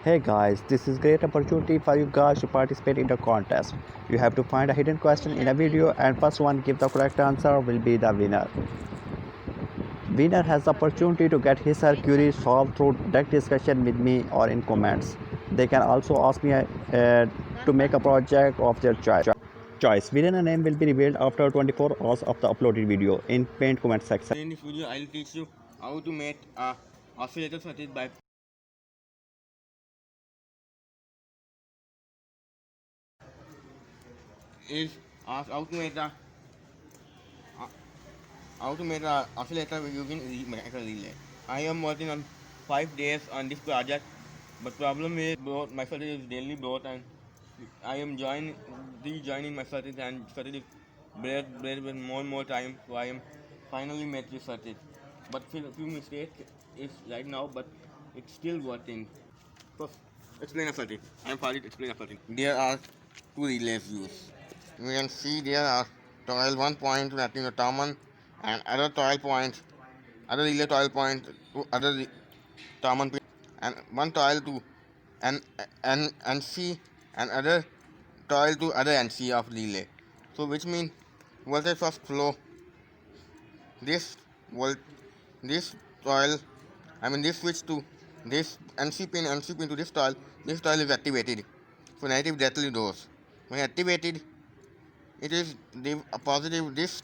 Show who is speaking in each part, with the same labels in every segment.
Speaker 1: Hey guys, this is great opportunity for you guys to participate in the contest. You have to find a hidden question in a video and first one give the correct answer will be the winner. Winner has the opportunity to get his or query solved through direct discussion with me or in comments. They can also ask me to make a project of their choice. Winner name will be revealed after 24 hours of the uploaded video in paint comment section.
Speaker 2: In this video, I'll teach you how to make a oscillator circuit by is how to make a oscillator using mechanical relay. I am working on 5 days on this project, but problem is my circuit is daily broke and I am rejoining my circuit and circuit is break with more and more time, so I am finally made this circuit. But few mistakes is right now, but it's still working. So explain a circuit. I am Farid, explain a circuit. There are two relays used. You can see there are toil 1 point connecting to Taman and other toil points, other relay toil point to other Taman pin and one toil to NC and other toil to other NC of relay. So which means voltage first flow this volt this toil this switch to this NC pin to this toil is activated. So negative directly goes. When activated it is the positive this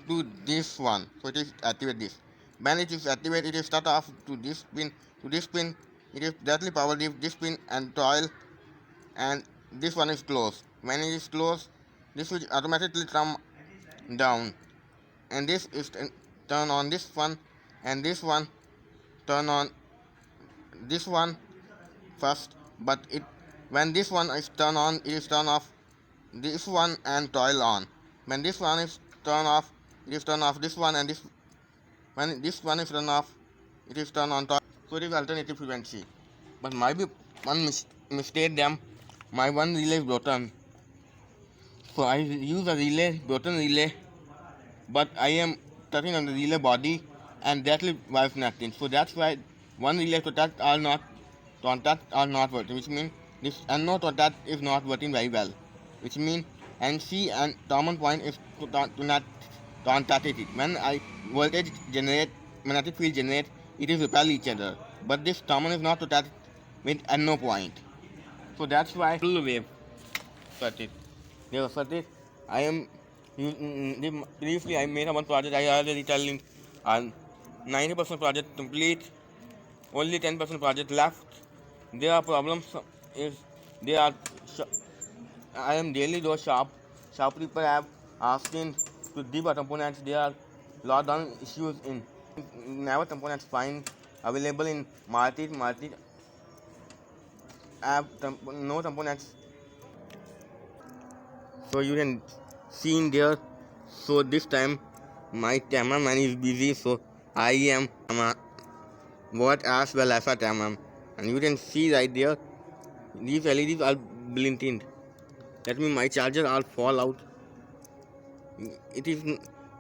Speaker 2: to this one, so it is activate this. When it is activated, it is start off to this pin, it is directly power this pin and toil, and this one is closed. When it is closed, this will automatically come down, and this is turn on this one, and this one turn on this one first, but it when this one is turned on, it is turn off this one and toil on. When this one is turned off, it is turn off this one, and this when this one is turned off, it is turned on toil. So it is alternative frequency. But might be one mistake them. My one relay is broken. So I use a relay, broken relay, but I am touching on the relay body and that was nothing. So that's why one relay contact are not working, which means this unknown contact is not working very well. Which means NC and common point is to not contacted it. When I voltage generate, magnetic field generate, it is repel each other. But this common is not attached with unknown point. So that's why full wave circuit. There circuit. I am previously I made one project. I already telling 90% project complete. Only 10% project left. There are problems. Is there are I am daily those shop people have asking to debug components. There are lot of issues in never components find available in market have no components. So you can see in there. So this time my cameraman is busy, so I am what as well as a cameraman, and you can see right there these LEDs are blinking. That means my charger all fall out. It is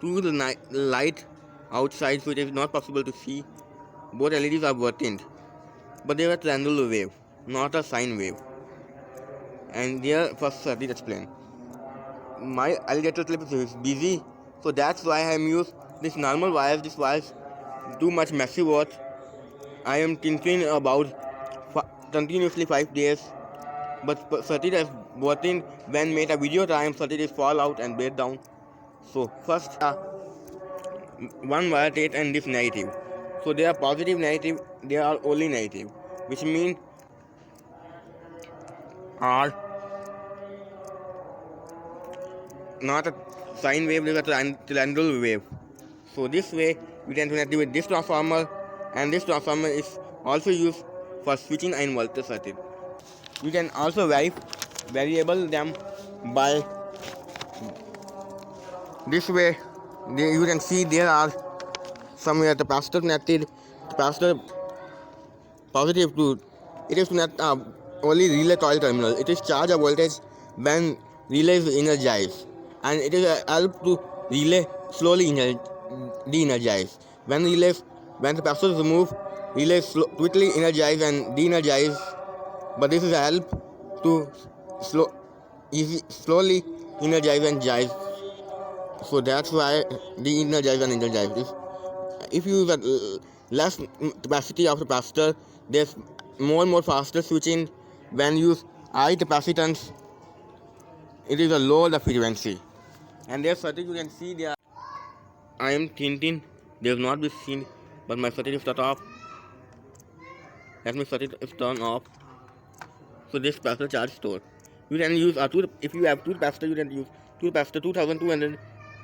Speaker 2: to the light outside, so it is not possible to see. Both LEDs are working, but they are triangular wave, not a sine wave. And there first circuit explain. My alligator clip is busy, so that's why I am used this normal wires. This wires too much messy work. I am thinking about continuously 5 days, but circuit is working. When made a video time, circuit is fall out and break down. So first one wire state and this negative. So they are positive negative, they are only negative, which means are not a sine wave, they are a triangular wave. So this way we can connect with this transformer, and this transformer is also used for switching and voltage circuit. You can also variable them by this way. You can see there are somewhere the capacitor connected, capacitor positive to it is connect only relay coil terminal. It is charge of voltage when relay is energized, and it is help to relay slowly de-energize. When the capacitor is removed, relay quickly energize and de-energize but this is a help to slowly energize and jive. So that's why the energize and energize. If you use a less capacity of the capacitor, there's more and more faster switching. When you use high capacitance, it is a low the frequency. And there's certain you can see there. I am thinking they have not been seen, but my circuit is shut off. Let me circuit is turned off. So this capacitor charge store. You can use if you have two capacitor, you can use two capacitor 2200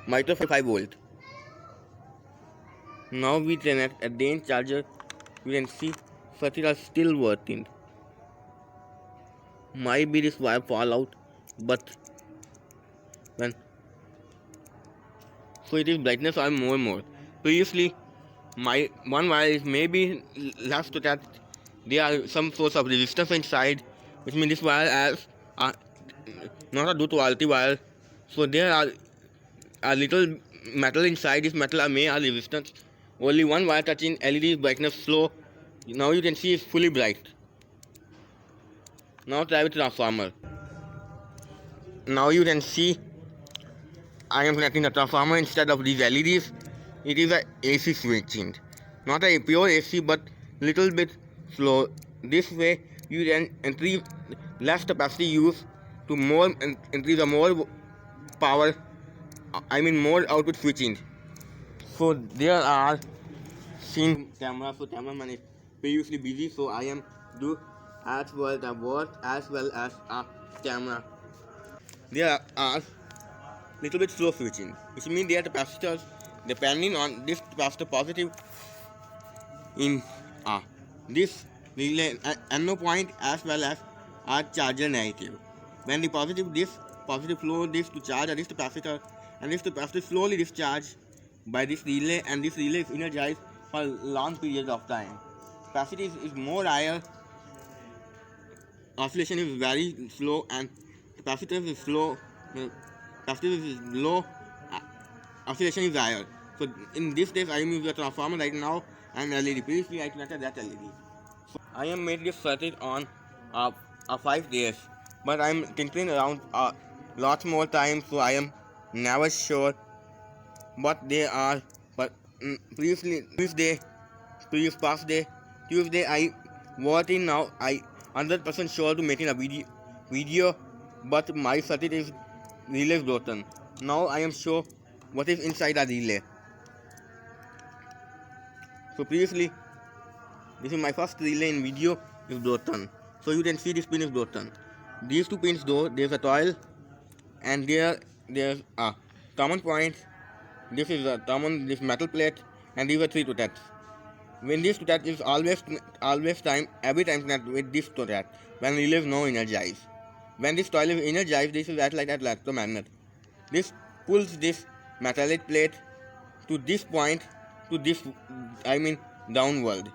Speaker 2: micro 5 volt. Now we connect a drain charger. You can see circuit are still working. Might be this wire fall out, but when so it is brightness are more and more. Previously, my one wire is maybe last to that there are some source of resistance inside, which means this wire has not a good quality wire. So there are a little metal inside this metal may have resistance. Only one wire touching LED brightness slow. Now you can see it's fully bright. Now try with transformer. Now you can see I am connecting the transformer instead of these LEDs. It is a AC switching, not a pure AC, but little bit slow. This way you can increase less capacity use to more increase the more power. I mean more output switching. So there are seen camera. So cameraman is previously busy. So I am do as well the work as well as a camera. There are little bit slow switching, which means their capacitors depending on this capacitor positive in this relay NO point as well as our charger negative. When the positive flow this to charge this capacitor and this capacitor slowly discharged by this relay and this relay is energized for long periods of time. Capacity is more higher, oscillation is very slow and capacitor is slow. Capacitor is low, oscillation is higher. So in this case I am using the transformer right now and LED. Previously I connected that LED. So I am made this circuit on 5 days, but I am tinkering around lots more time, so I am never sure what they are. But previous past day, Tuesday I working now. I 100% sure to making a video, but my circuit is relay is broken. Now I am sure what is inside the relay. So previously, this is my first relay in video is broken. So you can see this pin is broken. These two pins though, there's a coil and there's a common point. This is a common this metal plate and these are three contacts. When this contact is always time every time connect with this contact when relay is no energized. When this coil is energized, this is act like an electromagnet. This pulls this metallic plate to this point, to this, downward,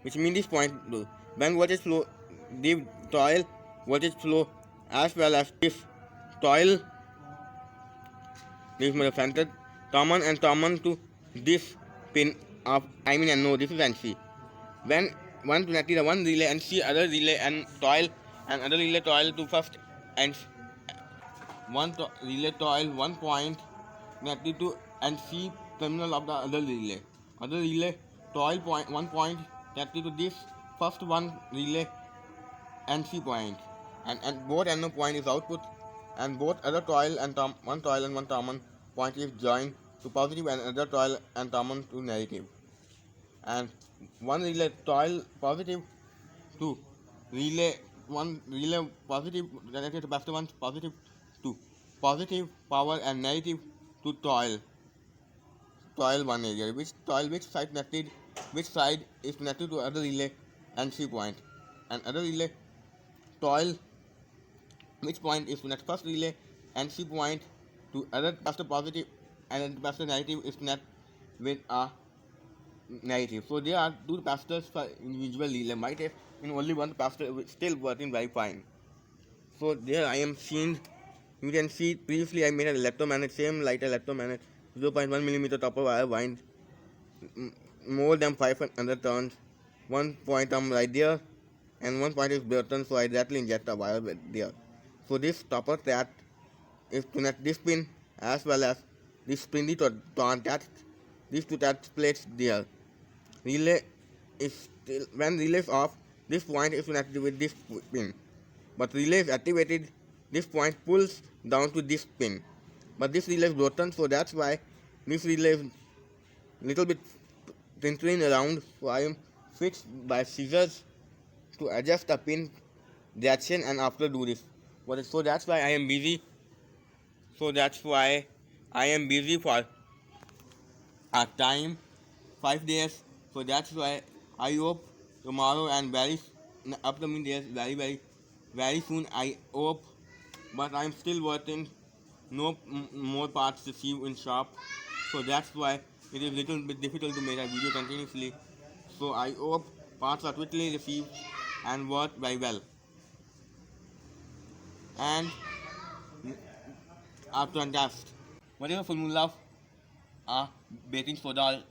Speaker 2: which means this point. When voltage flow, the coil voltage flow as well as this coil, this is center, common to this pin of, NO, this is NC. When one connected one relay NC, other relay and coil, and other relay coil to first and relay coil 1 point connected to NC terminal of the other relay. Other relay coil 1 point connected to this first one relay NC point, and both NO point is output, and both other coil and one coil and one common point is joined to positive and other coil and common to negative, and one relay coil positive to relay one relay positive connected to capacitor one positive to positive power and negative to coil 1 area, which side is connected to other relay NC point, and other relay coil which point is connected first relay NC point to other capacitor positive and capacitor negative is connected with a negative. So there are two capacitors for individual relay. Might have in only one capacitor still working very fine. So there I am seeing, you can see previously I made an electromagnet, same light electromagnet, 0.1 millimeter copper wire wind, more than 500 turns, 1 point right there, and one point is broken, so I directly inject a wire there. So this stopper that is connect this pin as well as this pin to attach these two touch plates there. Relay is still, when relay is off, this point is connected with this pin. But relay is activated, this point pulls down to this pin. But this relay is broken, so that's why this relay is little bit tinkering around. So I am fixed by scissors to adjust the pin direction and after do this. So that's why I am busy. So that's why I am busy for a time 5 days. So that's why I hope tomorrow and very upcoming days very soon I hope. But I'm still working. No more parts to see in shop. So that's why it is little bit difficult to make a video continuously. So I hope parts are quickly received and work very well. And after test, what is the formula of baking soda?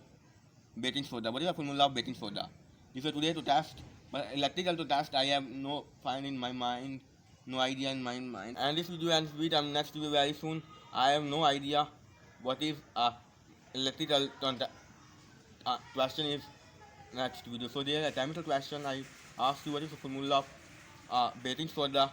Speaker 2: Baking soda. What is the formula of baking soda? This is today to test, but electrical to test. I have no find in my mind, no idea in my mind. And this video ends with next video very soon. I have no idea what is electrical question is next video. So there is a chemical question. I asked you what is the formula of baking soda.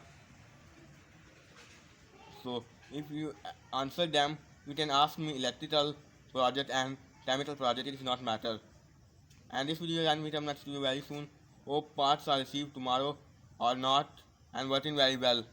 Speaker 2: So if you answer them, you can ask me electrical project and chemical project. It is not matter. And this video and meet up next video very soon. Hope parts are received tomorrow or not and working very well.